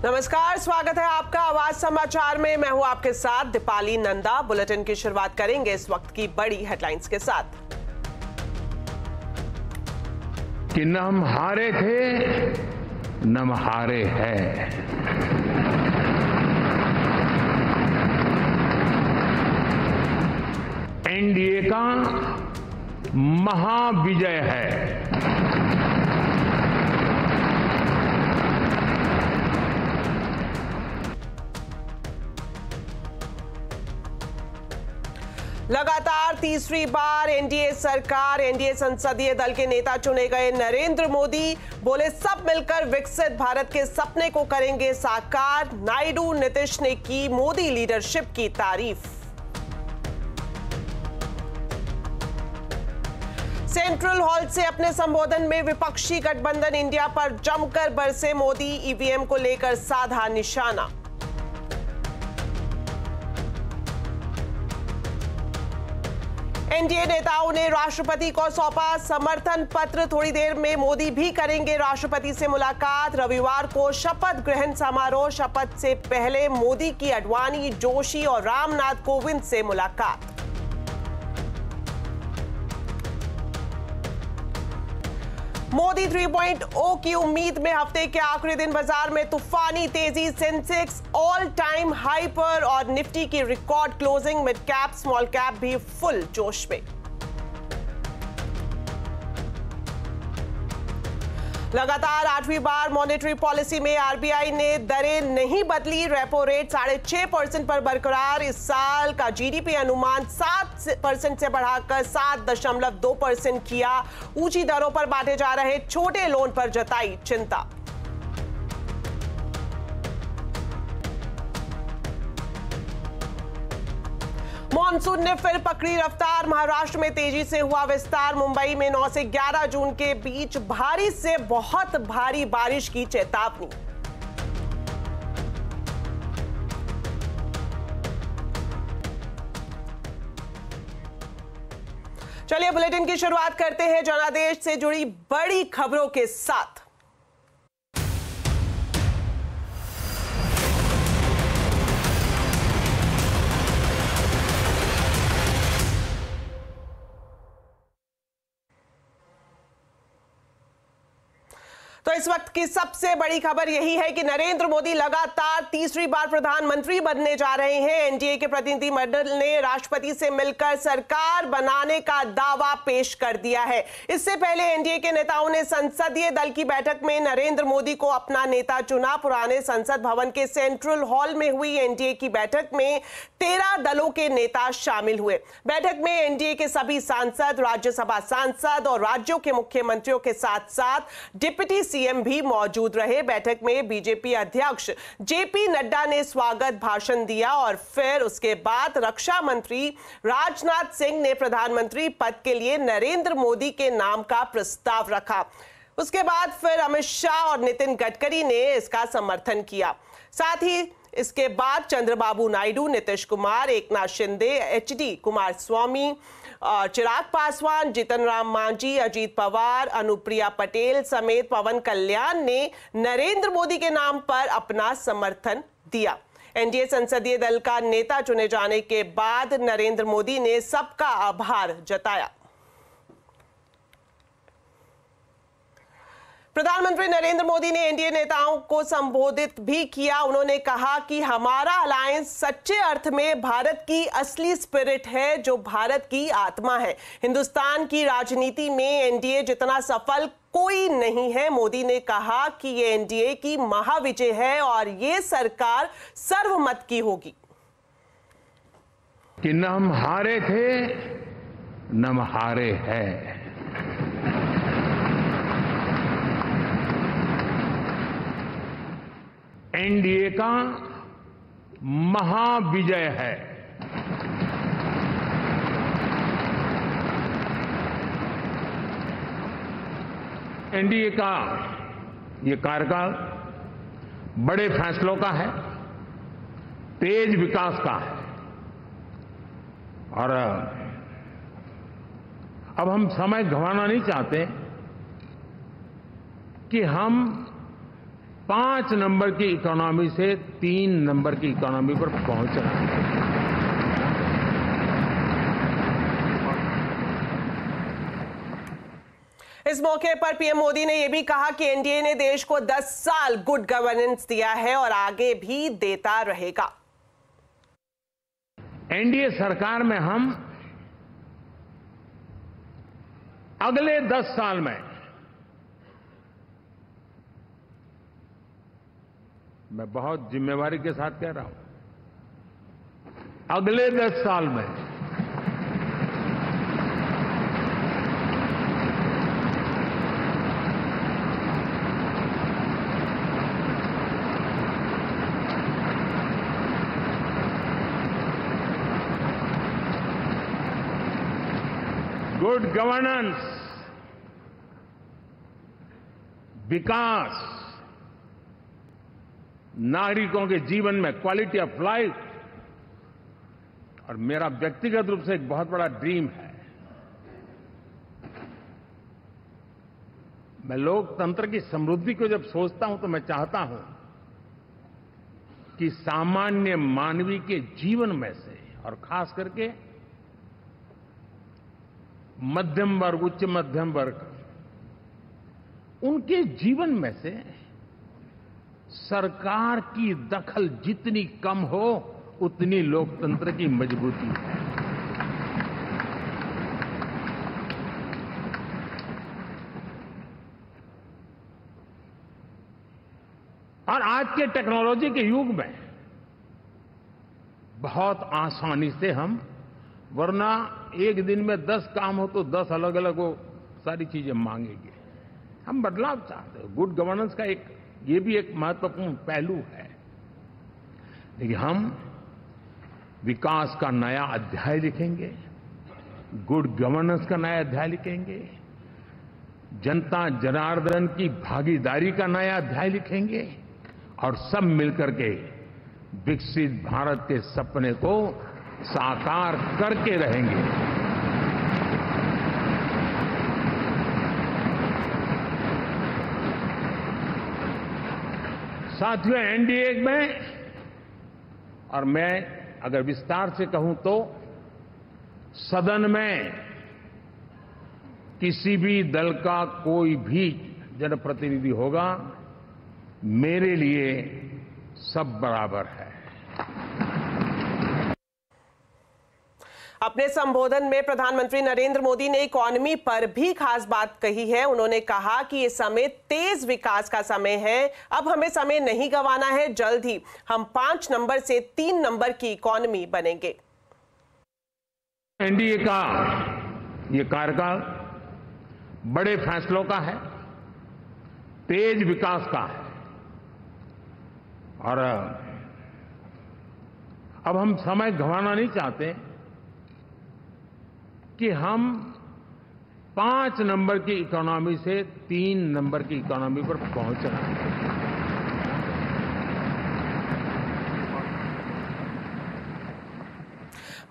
नमस्कार, स्वागत है आपका आवाज समाचार में। मैं हूं आपके साथ दीपाली नंदा। बुलेटिन की शुरुआत करेंगे इस वक्त की बड़ी हेडलाइंस के साथ। कि न हम हारे थे न हम हारे हैं। एनडीए का महाविजय है। लगातार तीसरी बार एनडीए सरकार, एनडीए संसदीय दल के नेता चुने गए नरेंद्र मोदी बोले, सब मिलकर विकसित भारत के सपने को करेंगे साकार। नायडू, नीतीश ने की मोदी लीडरशिप की तारीफ। सेंट्रल हॉल से अपने संबोधन में विपक्षी गठबंधन इंडिया पर जमकर बरसे मोदी, ईवीएम को लेकर साधा निशाना। एनडीए नेताओं ने राष्ट्रपति को सौंपा समर्थन पत्र। थोड़ी देर में मोदी भी करेंगे राष्ट्रपति से मुलाकात। रविवार को शपथ ग्रहण समारोह। शपथ से पहले मोदी की आडवाणी, जोशी और रामनाथ कोविंद से मुलाकात। मोदी 3.0 की उम्मीद में हफ्ते के आखिरी दिन बाजार में तूफानी तेजी। सेंसेक्स ऑल टाइम हाई पर और निफ्टी की record closing. Mid cap, small cap भी फुल जोश में। लगातार 8वीं बार मॉनेटरी पॉलिसी में आरबीआई ने दरें नहीं बदली। रेपो रेट 6.5% पर बरकरार। इस साल का जीडीपी अनुमान 7% से बढ़ाकर 7.2% किया। ऊंची दरों पर बांटे जा रहे छोटे लोन पर जताई चिंता। मॉनसून ने फिर पकड़ी रफ्तार। महाराष्ट्र में तेजी से हुआ विस्तार। मुंबई में 9 से 11 जून के बीच भारी से बहुत भारी बारिश की चेतावनी। चलिए बुलेटिन की शुरुआत करते हैं जनादेश से जुड़ी बड़ी खबरों के साथ। तो इस वक्त की सबसे बड़ी खबर यही है कि नरेंद्र मोदी लगातार तीसरी बार प्रधानमंत्री बनने जा रहे हैं। एनडीए के प्रतिनिधिमंडल ने राष्ट्रपति से मिलकर सरकार बनाने का दावा पेश कर दिया है। इससे पहले एनडीए के नेताओं ने संसदीय दल की बैठक में नरेंद्र मोदी को अपना नेता चुना। पुराने संसद भवन के सेंट्रल हॉल में हुई एनडीए की बैठक में 13 दलों के नेता शामिल हुए। बैठक में एनडीए के सभी सांसद, राज्यसभा सांसद और राज्यों के मुख्यमंत्रियों के साथ साथ डिप्टी सीएम भी मौजूद रहे। बैठक में बीजेपी अध्यक्ष जेपी नड्डा ने स्वागत भाषण दिया और फिर उसके बाद रक्षा मंत्री राजनाथ सिंह ने प्रधानमंत्री पद के लिए नरेंद्र मोदी के नाम का प्रस्ताव रखा। उसके बाद फिर अमित शाह और नितिन गडकरी ने इसका समर्थन किया। साथ ही इसके बाद चंद्रबाबू नायडू, नीतीश कुमार, एकनाथ शिंदे, एचडी कुमारस्वामी, चिराग पासवान, जीतन राम मांझी, अजीत पवार, अनुप्रिया पटेल समेत पवन कल्याण ने नरेंद्र मोदी के नाम पर अपना समर्थन दिया। एनडीए संसदीय दल का नेता चुने जाने के बाद नरेंद्र मोदी ने सबका आभार जताया। प्रधानमंत्री नरेंद्र मोदी ने एनडीए नेताओं को संबोधित भी किया। उन्होंने कहा कि हमारा अलायंस सच्चे अर्थ में भारत की असली स्पिरिट है, जो भारत की आत्मा है। हिंदुस्तान की राजनीति में एनडीए जितना सफल कोई नहीं है। मोदी ने कहा कि ये एनडीए की महाविजय है और ये सरकार सर्वमत की होगी। कि न हम हारे थे न हम हारे हैं। एनडीए का महाविजय है। एनडीए का ये कार्यकाल बड़े फैसलों का है, तेज विकास का है और अब हम समय गंवाना नहीं चाहते कि हम 5 नंबर की इकोनॉमी से 3 नंबर की इकोनॉमी पर पहुंचना है। इस मौके पर पीएम मोदी ने यह भी कहा कि एनडीए ने देश को 10 साल गुड गवर्नेंस दिया है और आगे भी देता रहेगा। एनडीए सरकार में हम अगले 10 साल में, मैं बहुत जिम्मेवारी के साथ कह रहा हूं, अगले 10 साल में गुड गवर्नेंस, विकास, नागरिकों के जीवन में क्वालिटी ऑफ लाइफ, और मेरा व्यक्तिगत रूप से एक बहुत बड़ा ड्रीम है, मैं लोकतंत्र की समृद्धि को जब सोचता हूं तो मैं चाहता हूं कि सामान्य मानवीय के जीवन में से, और खास करके मध्यम वर्ग, उच्च मध्यम वर्ग, उनके जीवन में से सरकार की दखल जितनी कम हो उतनी लोकतंत्र की मजबूती है। और आज के टेक्नोलॉजी के युग में बहुत आसानी से हम, वरना एक दिन में 10 काम हो तो 10 अलग अलग वो सारी चीजें मांगेंगे। हम बदलाव चाहते हैं। गुड गवर्नेंस का ये भी एक महत्वपूर्ण पहलू है। लेकिन हम विकास का नया अध्याय लिखेंगे, गुड गवर्नेंस का नया अध्याय लिखेंगे, जनता जनार्दन की भागीदारी का नया अध्याय लिखेंगे, और सब मिलकर के विकसित भारत के सपने को साकार करके रहेंगे। साथियों, एनडीए में, और मैं अगर विस्तार से कहूं तो सदन में किसी भी दल का कोई भी जनप्रतिनिधि होगा, मेरे लिए सब बराबर है। अपने संबोधन में प्रधानमंत्री नरेंद्र मोदी ने इकोनॉमी पर भी खास बात कही है। उन्होंने कहा कि ये समय तेज विकास का समय है, अब हमें समय नहीं गंवाना है, जल्द ही हम 5 नंबर से 3 नंबर की इकोनॉमी बनेंगे। एनडीए का ये कार्यकाल बड़े फैसलों का है, तेज विकास का है, और अब हम समय गंवाना नहीं चाहते कि हम 5 नंबर की इकोनॉमी से 3 नंबर की इकोनॉमी पर पहुंचना है।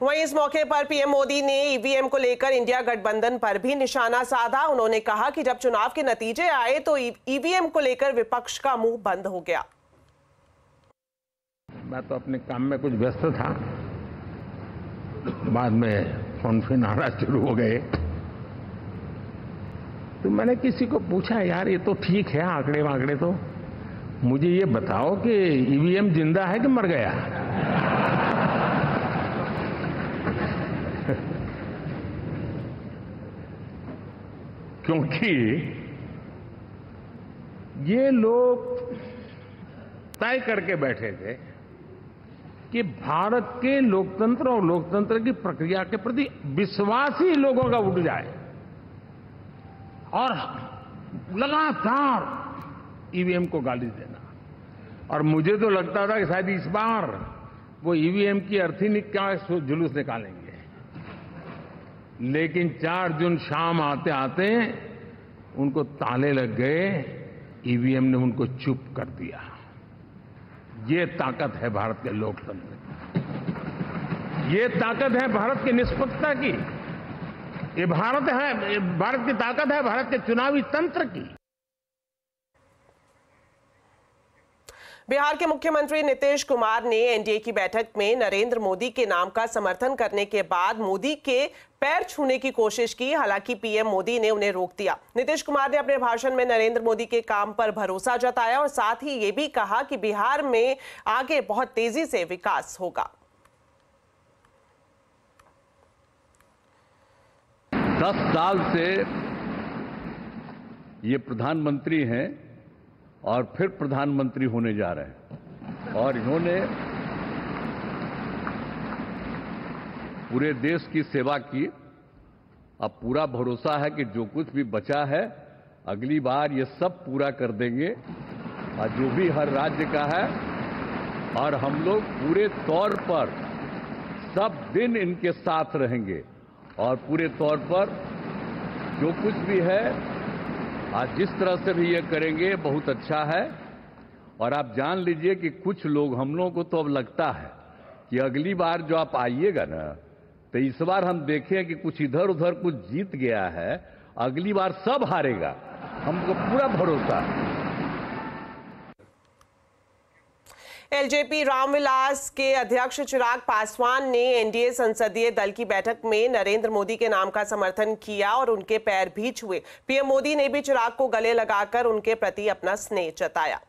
वहीं इस मौके पर पीएम मोदी ने ईवीएम को लेकर इंडिया गठबंधन पर भी निशाना साधा। उन्होंने कहा कि जब चुनाव के नतीजे आए तो ईवीएम को लेकर विपक्ष का मुंह बंद हो गया। मैं तो अपने काम में कुछ व्यस्त था, बाद में फोन आना शुरू हो गए, तो मैंने किसी को पूछा, यार ये तो ठीक है आंकड़े वांकड़े, तो मुझे ये बताओ कि ईवीएम जिंदा है कि मर गया? क्योंकि ये लोग तय करके बैठे थे कि भारत के लोकतंत्र और लोकतंत्र की प्रक्रिया के प्रति विश्वास ही लोगों का उठ जाए, और लगातार ईवीएम को गाली देना। और मुझे तो लगता था कि शायद इस बार वो ईवीएम की अर्थी का जुलूस निकालेंगे, लेकिन 4 जून शाम आते आते उनको ताले लग गए, ईवीएम ने उनको चुप कर दिया। ये ताकत है भारत के लोकतंत्र की, ये ताकत है भारत की निष्पक्षता की, ये भारत की ताकत है भारत के चुनावी तंत्र की। बिहार के मुख्यमंत्री नीतीश कुमार ने एनडीए की बैठक में नरेंद्र मोदी के नाम का समर्थन करने के बाद मोदी के पैर छूने की कोशिश की। हालांकि पीएम मोदी ने उन्हें रोक दिया। नीतीश कुमार ने अपने भाषण में नरेंद्र मोदी के काम पर भरोसा जताया और साथ ही ये भी कहा कि बिहार में आगे बहुत तेजी से विकास होगा। 10 साल से ये प्रधानमंत्री हैं और फिर प्रधानमंत्री होने जा रहे हैं और इन्होंने पूरे देश की सेवा की। अब पूरा भरोसा है कि जो कुछ भी बचा है अगली बार ये सब पूरा कर देंगे और जो भी हर राज्य का है, और हम लोग पूरे तौर पर सब दिन इनके साथ रहेंगे और पूरे तौर पर जो कुछ भी है आज जिस तरह से भी ये करेंगे बहुत अच्छा है। और आप जान लीजिए कि कुछ लोग, हम लोगों को तो अब लगता है कि अगली बार जो आप आइएगा ना, तो इस बार हम देखें कि कुछ इधर उधर कुछ जीत गया है, अगली बार सब हारेगा, हमको पूरा भरोसा है। एलजेपी रामविलास के अध्यक्ष चिराग पासवान ने एनडीए संसदीय दल की बैठक में नरेंद्र मोदी के नाम का समर्थन किया और उनके पैर भी छुए। पीएम मोदी ने भी चिराग को गले लगाकर उनके प्रति अपना स्नेह जताया।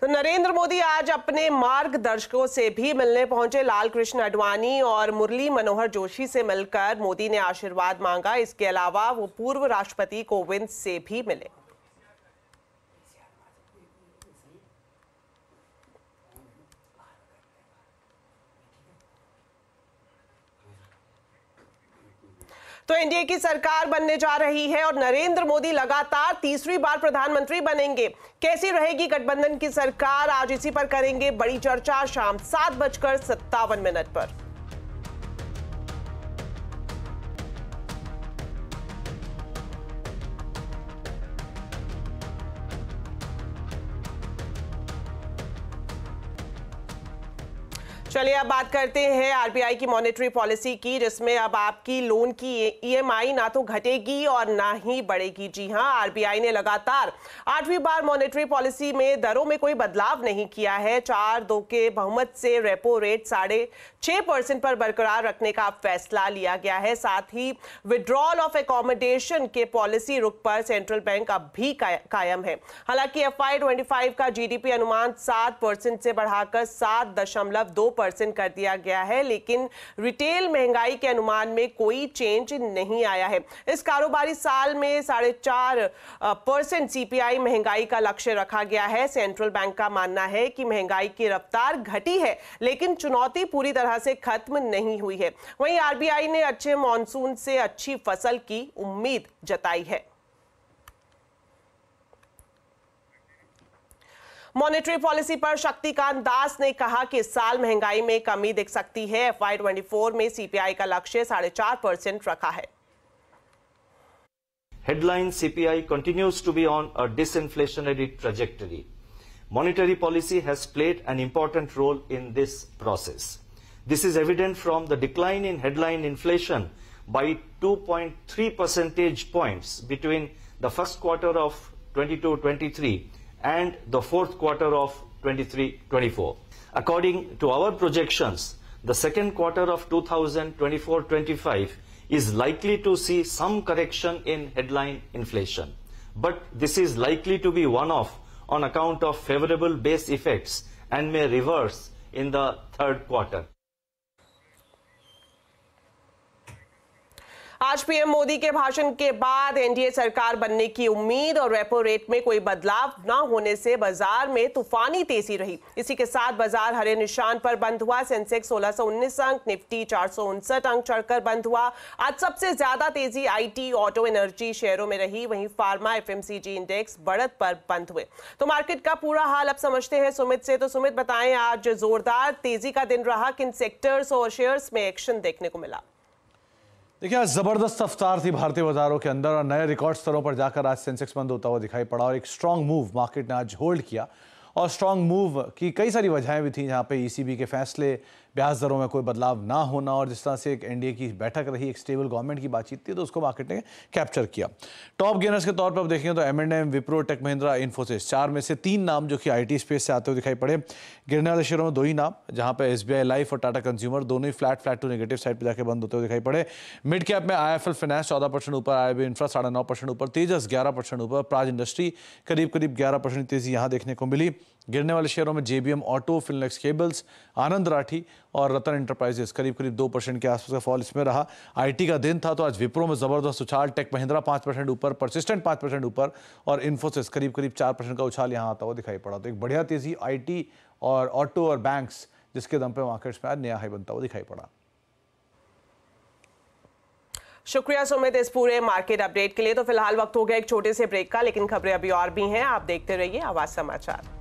तो नरेंद्र मोदी आज अपने मार्गदर्शकों से भी मिलने पहुंचे। लाल कृष्ण आडवाणी और मुरली मनोहर जोशी से मिलकर मोदी ने आशीर्वाद मांगा। इसके अलावा वो पूर्व राष्ट्रपति कोविंद से भी मिले। तो एनडीए की सरकार बनने जा रही है और नरेंद्र मोदी लगातार तीसरी बार प्रधानमंत्री बनेंगे। कैसी रहेगी गठबंधन की सरकार, आज इसी पर करेंगे बड़ी चर्चा शाम 7:57 पर। चलिए अब बात करते हैं आरबीआई की मॉनेटरी पॉलिसी की, जिसमें अब आपकी लोन की ईएमआई ना तो घटेगी और ना ही बढ़ेगी। जी हां, आरबीआई ने लगातार 8वीं बार मॉनेटरी पॉलिसी में दरों में कोई बदलाव नहीं किया है। 4-2 के बहुमत से रेपो रेट 6.5% पर बरकरार रखने का फैसला लिया गया है। साथ ही विड्रॉल ऑफ एकोमोडेशन के पॉलिसी रुख पर सेंट्रल बैंक अब भी कायम है। हालांकि FY25 का जीडीपी अनुमान 7% से बढ़ाकर 7.2% कर दिया गया है, लेकिन रिटेल महंगाई के अनुमान में कोई चेंज नहीं आया है। इस कारोबारी साल में 4.5% सीपीआई महंगाई का लक्ष्य रखा गया है। सेंट्रल बैंक का मानना है कि महंगाई की रफ्तार घटी है, लेकिन चुनौती पूरी तरह से खत्म नहीं हुई है। वहीं आरबीआई ने अच्छे मॉनसून से अच्छी फसल की उम्मीद जताई है। मॉनेटरी पॉलिसी पर शक्तिकांत दास ने कहा कि इस साल महंगाई में कमी दिख सकती है। FY24 में सीपीआई का लक्ष्य 4.5% रखा है। Headline CPI continues to be on a disinflationary trajectory. Monetary policy has played an important role in this process. This is evident from the decline in headline inflation by 2.3 percentage points between the first quarter of 22-23 and the fourth quarter of 23-24. According to our projections, the second quarter of 2024-25 is likely to see some correction in headline inflation. But this is likely to be one-off on account of favorable base effects and may reverse in the third quarter. आज PM Modi के भाषण के बाद NDA सरकार बनने की उम्मीद और रेपो रेट में कोई बदलाव न होने से बाजार में तूफानी तेजी रही। इसी के साथ बाजार हरे निशान पर बंद हुआ। सेंसेक्स 1619 अंक, निफ्टी 459 अंक चढ़कर बंद हुआ। आज सबसे ज्यादा तेजी आईटी, ऑटो, एनर्जी शेयरों में रही। वहीं फार्मा, एफएमसीजी इंडेक्स बढ़त पर बंद हुए। तो मार्केट का पूरा हाल अब समझते हैं सुमित से। तो सुमित बताएं, आज जोरदार तेजी का दिन रहा, किन सेक्टर्स और शेयर्स में एक्शन देखने को मिला? देखिए, आज जबरदस्त रफ्तार थी भारतीय बाजारों के अंदर और नए रिकॉर्ड स्तरों पर जाकर आज सेंसेक्स बंद होता हुआ दिखाई पड़ा और एक स्ट्रांग मूव मार्केट ने आज होल्ड किया। और स्ट्रांग मूव की कई सारी वजहें भी थी, जहां पे ईसीबी के फैसले ब्याज दरों में कोई बदलाव ना होना और जिस तरह से एक एनडीए की बैठक रही, एक स्टेबल गवर्नमेंट की बातचीत थी, तो उसको मार्केट ने कैप्चर किया। टॉप गेनर्स के तौर पर अब देखेंगे तो M&M, विप्रो, टेक महिंद्रा, इन्फोसिस, 4 में से 3 नाम जो कि IT स्पेस से आते हुए दिखाई पड़े। गिरने वाले शेयरों में 2 ही नाम, जहां पे SBI लाइफ और टाटा कंज्यूमर दोनों ही फ्लैट टू नेगेटिव साइड पे जाके बंद होते हुए दिखाई पड़े। मिड कैप में IIFL फाइनेंस 14% ऊपर, IIB इंफ्रा 9.5% ऊपर, तेजस 11% ऊपर, प्राज इंडस्ट्री करीब 11% तेजी यहां देखने को मिली। गिरने वाले शेयरों में JBM ऑटो, फिनलेक्स केबल्स, आनंद राठी और रतन एंटरप्राइजेस करीब 2% के आसपास का फॉल इसमें रहा। IT का दिन था तो आज विप्रो में जबरदस्त उछाल, टेक महिंद्रा 5% ऊपर, परसिस्टेंट 5% ऊपर और इन्फोसिस करीब 4% का उछाल यहां आता हुआ दिखाई पड़ा। तो एक बढ़िया तेजी IT और ऑटो और बैंक्स, जिसके दम पे मार्केट्स में आज नया हाई बनता हुआ दिखाई पड़ा। शुक्रिया सुमित इस पूरे मार्केट अपडेट के लिए। तो फिलहाल वक्त हो गया एक छोटे से ब्रेक का, लेकिन खबरें अभी और भी हैं। आप देखते रहिए आवाज समाचार।